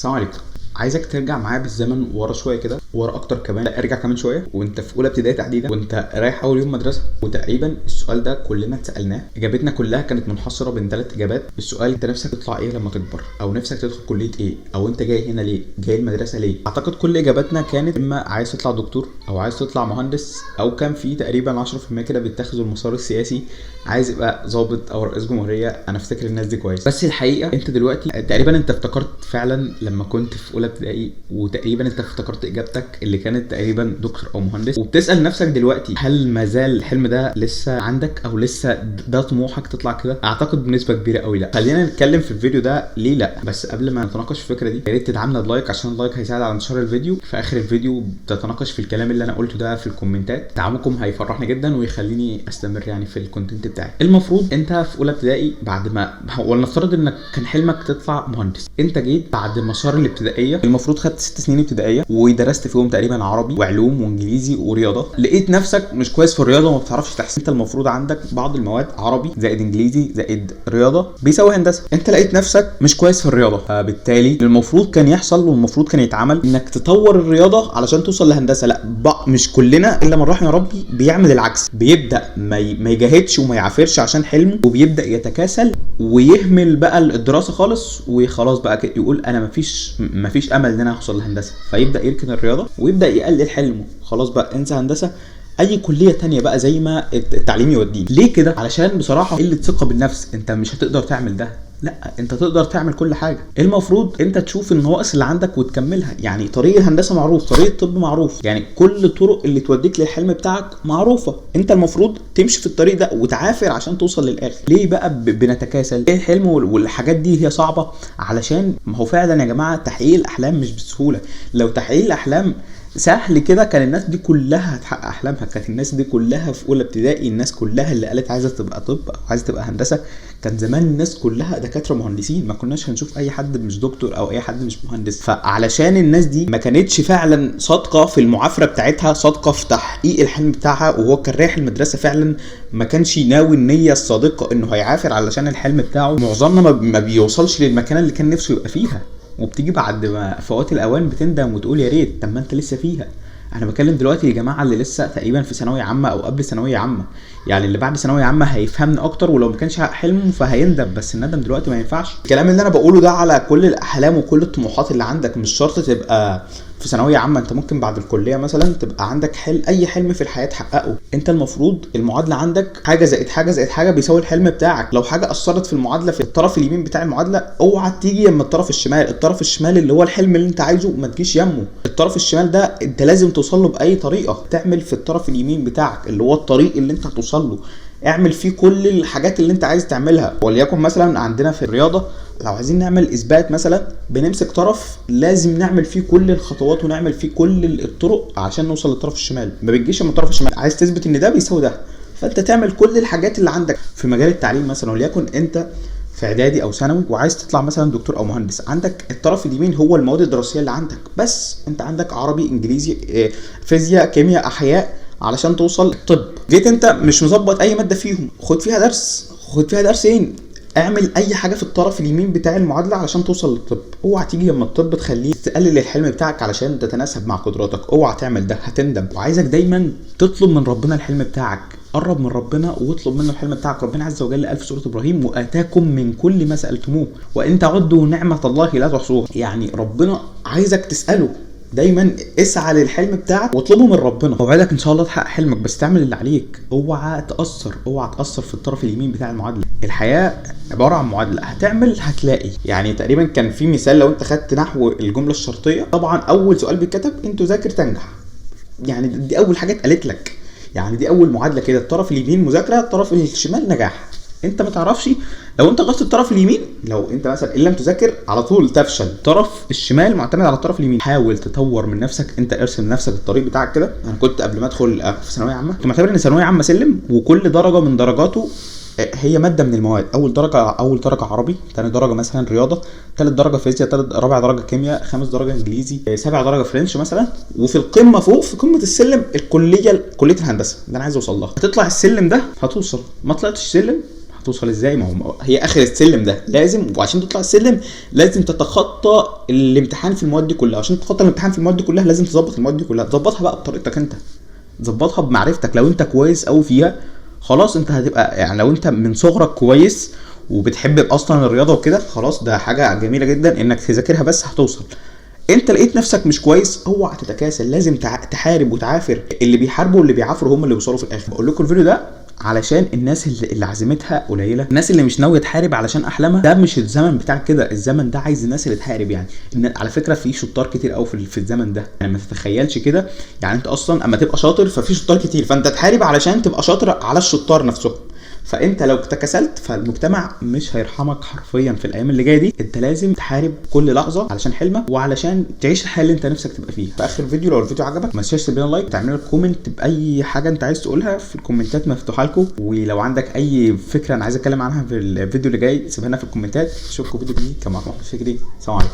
السلام عليكم. عايزك ترجع معايا بالزمن ورا شويه كده، ورا اكتر كمان، ارجع كمان شويه وانت في اولى ابتدائي تحديدا، وانت رايح اول يوم مدرسه. وتقريبا السؤال ده كلنا اتسالناه، اجابتنا كلها كانت منحصره بين 3 اجابات. السؤال انت نفسك تطلع ايه لما تكبر، او نفسك تدخل كليه ايه، او انت جاي هنا ليه، جاي المدرسه ليه. اعتقد كل اجاباتنا كانت اما عايز تطلع دكتور، او عايز تطلع مهندس، او كان في تقريبا 10% كده بيتخذوا المسار السياسي، عايز يبقى ضابط او رئيس جمهوريه. انا افتكر الناس دي كويس، بس الحقيقه انت دلوقتي تقريبا انت افتكرت فعلا لما كنت في اولى ابتدائي، وتقريبا انت افتكرت اجابتك اللي كانت تقريبا دكتور او مهندس. وبتسال نفسك دلوقتي هل ما زال الحلم ده لسه عندك، او لسه ده طموحك تطلع كده؟ اعتقد بنسبه كبيره قوي لا. خلينا نتكلم في الفيديو ده ليه لا، بس قبل ما نتناقش في الفكره دي يا ريت تدعمنا بلايك، عشان اللايك هيساعد على انتشار الفيديو. في اخر الفيديو بتتناقش في الكلام اللي انا قلته ده في الكومنتات. دعمكم هيفرحني جدا ويخليني استمر يعني في الكونتنت بتاعي. المفروض انت في اولى ابتدائي، بعد ما ولنفترض انك كان حلمك تطلع مهندس، انت جيت بعد مسار الابتدائيه، المفروض خدت 6 سنين ابتدائيه ودرست فيهم تقريبا عربي وعلوم وانجليزي ورياضه. لقيت نفسك مش كويس في الرياضه وما بتعرفش تحسب. انت المفروض عندك بعض المواد عربي زائد انجليزي زائد رياضه بيساوي هندسه. انت لقيت نفسك مش كويس في الرياضه، فبالتالي المفروض كان يحصل والمفروض كان يتعمل انك تطور الرياضه علشان توصل لهندسه. لا، مش كلنا الا من رحم ربي بيعمل العكس، بيبدا ما يجاهدش وما يعافرش عشان حلمه، وبيبدا يتكاسل ويهمل بقى الدراسه خالص، وخلاص بقى يقول انا مفيش امل ان انا اوصل لهندسه، فيبدا يركن الرياضه ويبدا يقلل حلمه. خلاص بقى انسى هندسه، اي كليه تانية بقى زي ما التعليم يوديني. ليه كده؟ علشان بصراحه قله ثقه بالنفس. انت مش هتقدر تعمل ده، لا انت تقدر تعمل كل حاجه. المفروض انت تشوف النواقص اللي عندك وتكملها. يعني طريق الهندسه معروف، طريق الطب معروف، يعني كل الطرق اللي توديك للحلم بتاعك معروفه. انت المفروض تمشي في الطريق ده وتعافر عشان توصل للاخر. ليه بقى بنتكاسل؟ ايه الحلم والحاجات دي هي صعبه؟ علشان ما هو فعلا يا جماعه تحقيق الاحلام مش بسهوله. لو تحقيق الاحلام سهل كده كان الناس دي كلها هتحقق احلامها. كانت الناس دي كلها في اولى ابتدائي، الناس كلها اللي قالت عايزه تبقى طب او عايزه تبقى هندسه، كان زمان الناس كلها دكاتره مهندسين. ما كناش هنشوف اي حد مش دكتور او اي حد مش مهندس. فعلشان الناس دي ما كانتش فعلا صادقه في المعافره بتاعتها، صادقه في تحقيق الحلم بتاعها، وهو كان رايح المدرسه فعلا ما كانش ناوي النيه الصادقه انه هيعافر علشان الحلم بتاعه. معظمنا ما بيوصلش للمكان اللي كان نفسه يبقى فيها، وبتيجي بعد ما فوات الاوان بتندم وتقول يا ريت. طب ما انت لسه فيها. انا بكلم دلوقتي يا جماعه اللي لسه تقريبا في ثانويه عامه او قبل ثانويه عامه، يعني اللي بعد ثانويه عامه هيفهمني اكتر، ولو ما كانش حقق حلمه فهيندم. بس الندم دلوقتي ما ينفعش. الكلام اللي انا بقوله ده على كل الاحلام وكل الطموحات اللي عندك. مش شرط تبقى في ثانويه عامه، انت ممكن بعد الكليه مثلا تبقى عندك اي حلم في الحياه تحققه. انت المفروض المعادله عندك حاجه زائد حاجه زائد حاجه بيساوي الحلم بتاعك. لو حاجه اثرت في المعادله في الطرف اليمين بتاع المعادله، اوعى تيجي يم الطرف الشمال. الطرف الشمال اللي هو الحلم اللي انت عايزه ما تجيش يمه. الطرف الشمال ده انت لازم توصل له باي طريقه. تعمل في الطرف اليمين بتاعك اللي هو الطريق اللي انت هتوصل له، اعمل فيه كل الحاجات اللي انت عايز تعملها. وليكن مثلا عندنا في الرياضه لو عايزين نعمل اثبات مثلا، بنمسك طرف لازم نعمل فيه كل الخطوات ونعمل فيه كل الطرق عشان نوصل للطرف الشمال. ما بتجيش من الطرف الشمال عايز تثبت ان ده بيساوي ده، فانت تعمل كل الحاجات اللي عندك في مجال التعليم. مثلا وليكن انت في اعدادي او ثانوي وعايز تطلع مثلا دكتور او مهندس، عندك الطرف اليمين هو المواد الدراسيه اللي عندك بس. انت عندك عربي، انجليزي، فيزياء، كيمياء، احياء علشان توصل طب. جيت انت مش مظبط اي ماده فيهم، خد فيها درس، خد فيها درسين، اعمل اي حاجه في الطرف اليمين بتاع المعادله علشان توصل للطب. اوعى تيجي لما الطب تخليه تقلل الحلم بتاعك علشان تتناسب مع قدراتك. اوعى تعمل ده، هتندم. وعايزك دايما تطلب من ربنا الحلم بتاعك. قرب من ربنا واطلب منه الحلم بتاعك. ربنا عز وجل قال في سوره ابراهيم واتاكم من كل ما سالتموه وان تعدوا نعمه الله لا تحصوها. يعني ربنا عايزك تساله دايما. اسعى للحلم بتاعك واطلبه من ربنا، اوعدك ان شاء الله تحقق حلمك، بس تعمل اللي عليك. اوعى تاثر في الطرف اليمين بتاع المعادله. الحياه عباره عن معادله، هتعمل هتلاقي. يعني تقريبا كان في مثال، لو انت خدت نحو الجمله الشرطيه، طبعا اول سؤال بيتكتب انت ذاكر تنجح. يعني دي اول حاجه اتقالت لك، يعني دي اول معادله كده. الطرف اليمين مذاكره، الطرف الشمال نجاح. انت ما تعرفش لو انت غلطت الطرف اليمين، لو انت مثلا ان لم تذاكر على طول تفشل. الطرف الشمال معتمد على الطرف اليمين. حاول تطور من نفسك، انت ارسم لنفسك الطريق بتاعك كده. انا كنت قبل ما ادخل في ثانويه عامه كنت معتبر ان ثانويه عامه سلم، وكل درجه من درجاته هي ماده من المواد. اول درجه عربي، ثاني درجه مثلا رياضه، ثالث درجه فيزياء، رابع درجه كيمياء، خامس درجه انجليزي، سابع درجه فرنش مثلا. وفي القمه فوق، في قمه السلم، كليه الهندسه اللي انا عايز اوصل لها. هتطلع السلم ده هتوصل، ما طلعتش السلم هتوصل ازاي؟ ما هو هي اخر السلم ده لازم، وعشان تطلع السلم لازم تتخطى الامتحان في المواد دي كلها. عشان تتخطى الامتحان في المواد دي كلها لازم تظبط المواد دي كلها. تظبطها بقى بطريقتك انت، تظبطها بمعرفتك. لو انت كويس قوي فيها خلاص انت هتبقى يعني، لو انت من صغرك كويس وبتحب اصلا الرياضه وكده خلاص ده حاجه جميله جدا انك تذاكرها بس هتوصل. انت لقيت نفسك مش كويس اوعى تتكاسل، لازم تحارب وتعافر. اللي بيحاربوا واللي بيعافروا هم اللي بيوصلوا في الاخر. بقول لكم الفيديو ده علشان الناس اللي عزيمتها قليله، الناس اللي مش ناويه تحارب علشان احلامها. ده مش الزمن بتاعك كده، الزمن ده عايز الناس اللي تحارب. يعني إن على فكره في شطار كتير قوي في الزمن ده، يعني ما تتخيلش كده. يعني انت اصلا اما تبقى شاطر ففي شطار كتير، فانت تحارب علشان تبقى شاطر على الشطار نفسهم. فانت لو تكاسلت فالمجتمع مش هيرحمك حرفيا في الايام اللي جايه دي. انت لازم تحارب كل لحظه علشان حلمك وعلشان تعيش الحياه اللي انت نفسك تبقى فيها. في اخر الفيديو لو الفيديو عجبك ما تنساش تدينا لايك وتعمل لك كومنت باي حاجه انت عايز تقولها، في الكومنتات مفتوحه لكم. ولو عندك اي فكره انا عايز اتكلم عنها في الفيديو اللي جاي سيبها لنا في الكومنتات. اشوفكم فيديو جديد. كان معاكم احمد فكري، سلام عليكم.